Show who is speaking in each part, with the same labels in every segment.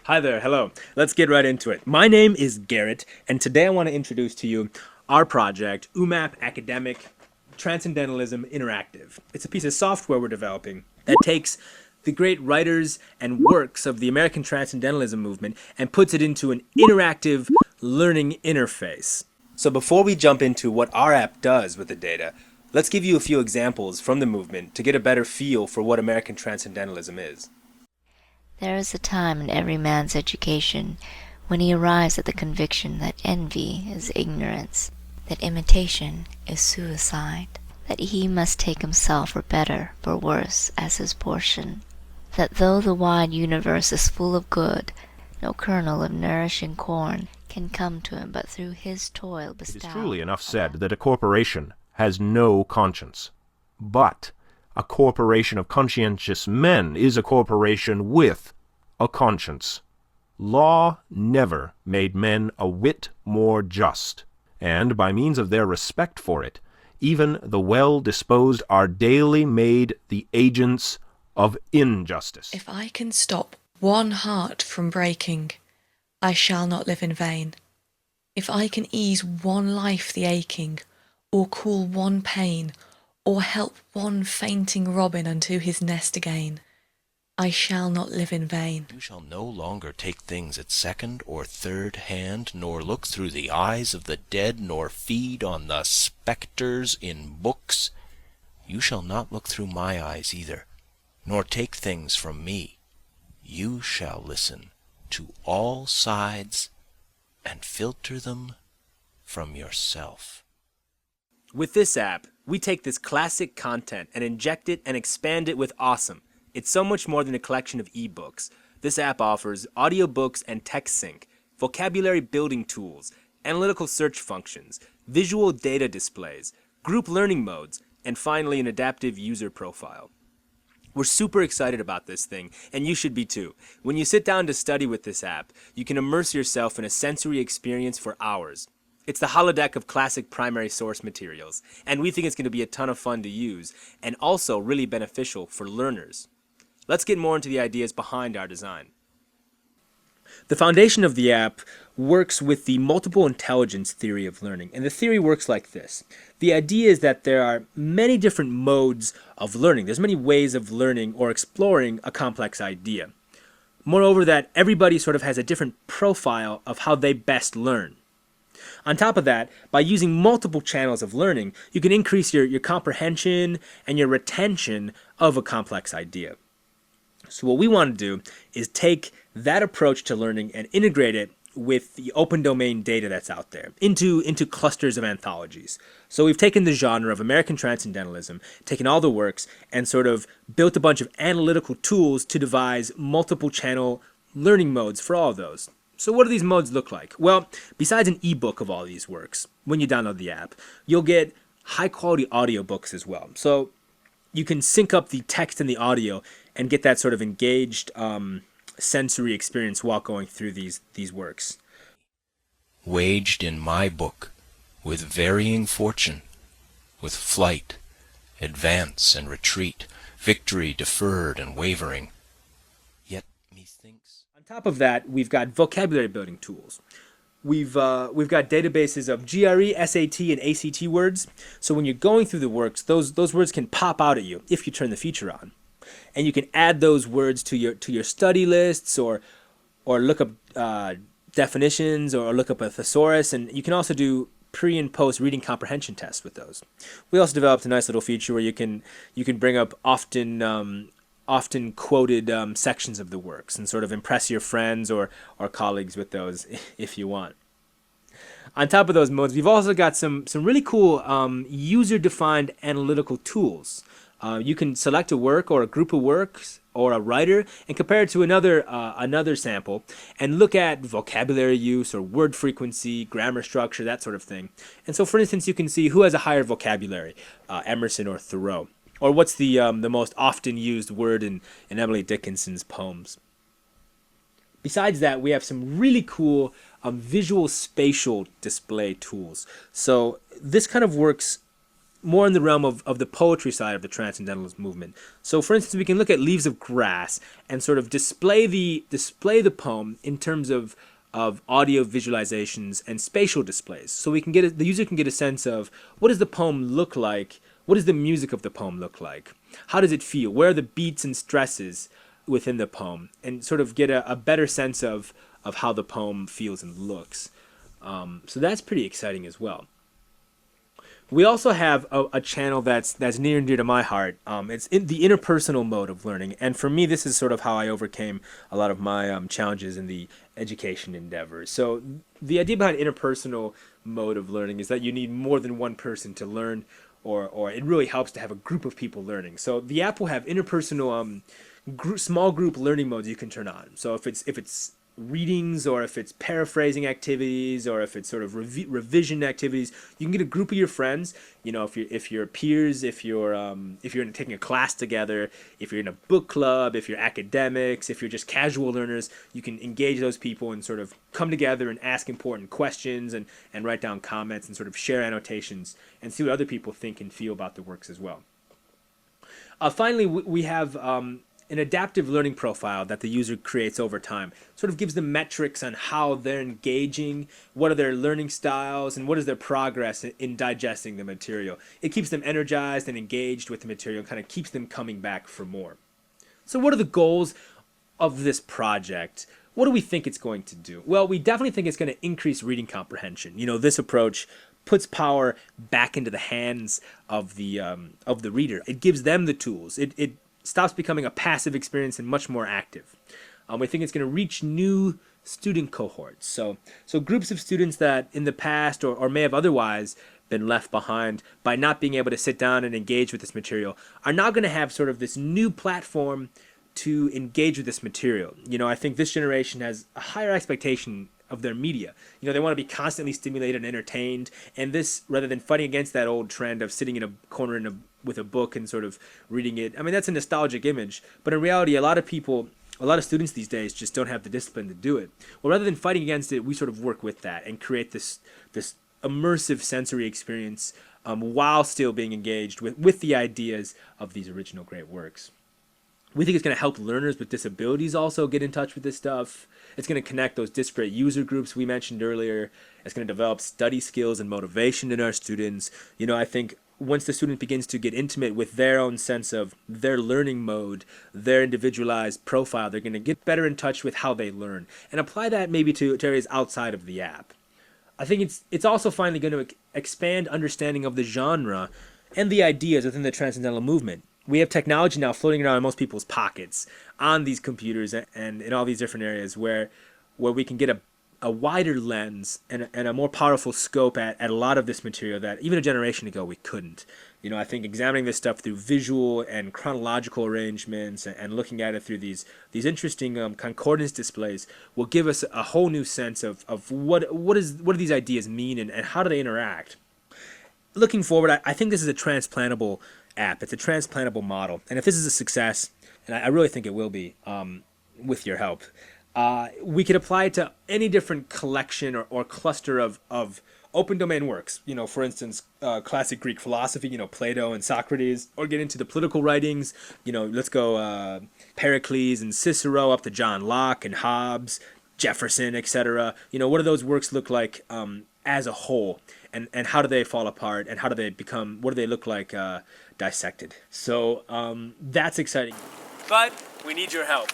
Speaker 1: Hi there, hello. Let's get right into it. My name is Garrett, and today I want to introduce to you our project, UMAP Academic Transcendentalism Interactive. It's a piece of software we're developing that takes the great writers and works of the American Transcendentalism movement and puts it into an interactive learning interface. So before we jump into what our app does with the data, let's give you a few examples from the movement to get a better feel for what American Transcendentalism is.
Speaker 2: There is a time in every man's education when he arrives at the conviction that envy is ignorance, that imitation is suicide, that he must take himself for better, for worse, as his portion, that though the wide universe is full of good, no kernel of nourishing corn can come to him but through his toil bestowed.
Speaker 3: It is truly enough said that a corporation has no conscience. But a corporation of conscientious men is a corporation with a conscience. Law never made men a whit more just, and by means of their respect for it, even the well-disposed are daily made the agents of injustice.
Speaker 4: If I can stop one heart from breaking, I shall not live in vain. If I can ease one life the aching, or cool one pain, or help one fainting robin unto his nest again, I shall not live in vain.
Speaker 5: You shall no longer take things at second or third hand, nor look through the eyes of the dead, nor feed on the spectres in books. You shall not look through my eyes either, nor take things from me. You shall listen to all sides and filter them from yourself.
Speaker 1: With this app, we take this classic content and inject it and expand it with awesome. It's so much more than a collection of ebooks. This app offers audiobooks and text sync, vocabulary building tools, analytical search functions, visual data displays, group learning modes, and finally an adaptive user profile. We're super excited about this thing, and you should be too. When you sit down to study with this app, you can immerse yourself in a sensory experience for hours. It's the holodeck of classic primary source materials, and we think it's going to be a ton of fun to use, and also really beneficial for learners. Let's get more into the ideas behind our design. The foundation of the app works with the multiple intelligence theory of learning, and the theory works like this. The idea is that there are many different modes of learning. There's many ways of learning or exploring a complex idea. Moreover, that everybody sort of has a different profile of how they best learn. On top of that, by using multiple channels of learning, you can increase your comprehension and your retention of a complex idea. So what we want to do is take that approach to learning and integrate it with the open domain data that's out there into clusters of anthologies. So we've taken the genre of American Transcendentalism, taken all the works, and sort of built a bunch of analytical tools to devise multiple channel learning modes for all of those. So what do these modes look like? Well, besides an ebook of all these works, when you download the app, you'll get high quality audiobooks as well. So you can sync up the text and the audio and get that sort of engaged sensory experience while going through these works.
Speaker 5: Waged in my book, with varying fortune, with flight, advance and retreat, victory deferred and wavering. Yet methinks...
Speaker 1: On top of that, we've got vocabulary building tools. We've got databases of GRE, SAT, and ACT words. So when you're going through the works, those words can pop out at you if you turn the feature on. And you can add those words to your study lists or look up definitions or look up a thesaurus, and you can also do pre and post reading comprehension tests with those. We also developed a nice little feature where you can bring up often quoted sections of the works and sort of impress your friends or colleagues with those if you want. On top of those modes, we've also got some really cool user-defined analytical tools. You can select a work or a group of works or a writer and compare it to another sample and look at vocabulary use or word frequency, grammar structure, that sort of thing. And so, for instance, you can see who has a higher vocabulary, Emerson or Thoreau, or what's the most often used word in Emily Dickinson's poems. Besides that, we have some really cool visual spatial display tools. So this kind of works more in the realm of the poetry side of the Transcendentalist movement. So, for instance, we can look at Leaves of Grass and sort of display the poem in terms of audio visualizations and spatial displays. So we can get the user can get a sense of what does the poem look like, what does the music of the poem look like, how does it feel, where are the beats and stresses within the poem, and sort of get a better sense of how the poem feels and looks. So that's pretty exciting as well. We also have a channel that's near and dear to my heart. It's in the interpersonal mode of learning, and for me, this is sort of how I overcame a lot of my challenges in the education endeavors. So the idea behind interpersonal mode of learning is that you need more than one person to learn, or it really helps to have a group of people learning. So the app will have interpersonal small group learning modes you can turn on. So if it's readings, or if it's paraphrasing activities, or if it's sort of revision activities, you can get a group of your friends. You know, if you're peers, if you're taking a class together, if you're in a book club, if you're academics, if you're just casual learners, you can engage those people and sort of come together and ask important questions and write down comments and sort of share annotations and see what other people think and feel about the works as well. Finally, we have an adaptive learning profile that the user creates over time. Sort of gives them metrics on how they're engaging, what are their learning styles, and what is their progress in digesting the material. It keeps them energized and engaged with the material, kind of keeps them coming back for more. So what are the goals of this project? What do we think it's going to do? Well, we definitely think it's going to increase reading comprehension. You know, this approach puts power back into the hands of the reader. It gives them the tools. It stops becoming a passive experience and much more active. We think it's going to reach new student cohorts. So groups of students that in the past or may have otherwise been left behind by not being able to sit down and engage with this material are now going to have sort of this new platform to engage with this material. You know, I think this generation has a higher expectation of their media. You know, they want to be constantly stimulated and entertained, and this, rather than fighting against that old trend of sitting in a corner with a book and sort of reading it. I mean, that's a nostalgic image, but in reality, a lot of students these days just don't have the discipline to do it. Well, rather than fighting against it, we sort of work with that and create this immersive sensory experience while still being engaged with the ideas of these original great works. We think it's going to help learners with disabilities also get in touch with this stuff. It's going to connect those disparate user groups we mentioned earlier. It's going to develop study skills and motivation in our students. You know, I think once the student begins to get intimate with their own sense of their learning mode, their individualized profile, they're going to get better in touch with how they learn and apply that maybe to areas outside of the app. I think it's also finally going to expand understanding of the genre and the ideas within the Transcendental movement. We have technology now floating around in most people's pockets on these computers and in all these different areas where we can get a wider lens and a more powerful scope at a lot of this material that even a generation ago we couldn't. You know, I think examining this stuff through visual and chronological arrangements and looking at it through these interesting concordance displays will give us a whole new sense of what do these ideas mean and how do they interact. Looking forward, I think this is a transplantable app. It's a transplantable model. And if this is a success, and I really think it will be with your help, we could apply it to any different collection or cluster of open domain works. You know, for instance, classic Greek philosophy, you know, Plato and Socrates, or get into the political writings. You know, let's go Pericles and Cicero up to John Locke and Hobbes, Jefferson, etc. You know, what do those works look like as a whole? And how do they fall apart? And how do they become, what do they look like dissected? So that's exciting. But we need your help.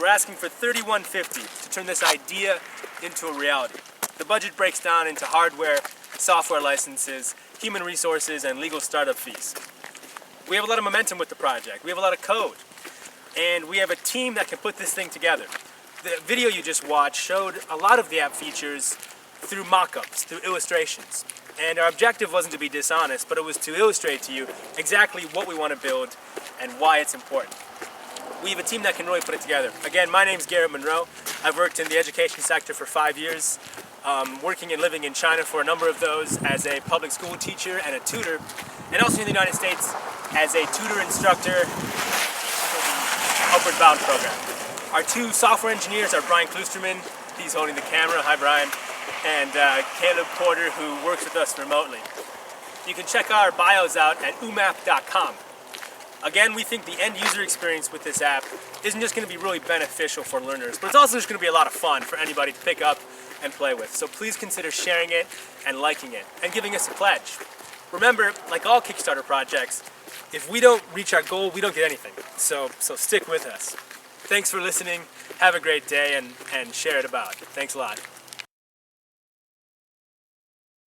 Speaker 1: We're asking for $31.50 to turn this idea into a reality. The budget breaks down into hardware, software licenses, human resources, and legal startup fees. We have a lot of momentum with the project. We have a lot of code. And we have a team that can put this thing together. The video you just watched showed a lot of the app features through mock-ups, through illustrations. And our objective wasn't to be dishonest, but it was to illustrate to you exactly what we want to build and why it's important. We have a team that can really put it together. Again, my name's Garrett Monroe. I've worked in the education sector for 5 years, working and living in China for a number of those as a public school teacher and a tutor, and also in the United States as a tutor instructor for the Upward Bound program. Our two software engineers are Brian Klusterman, he's holding the camera, hi Brian, and Caleb Porter, who works with us remotely. You can check our bios out at umap.com. Again, we think the end user experience with this app isn't just going to be really beneficial for learners, but it's also just going to be a lot of fun for anybody to pick up and play with. So please consider sharing it and liking it and giving us a pledge. Remember, like all Kickstarter projects, if we don't reach our goal, we don't get anything. So stick with us. Thanks for listening. Have a great day and share it about. Thanks a lot.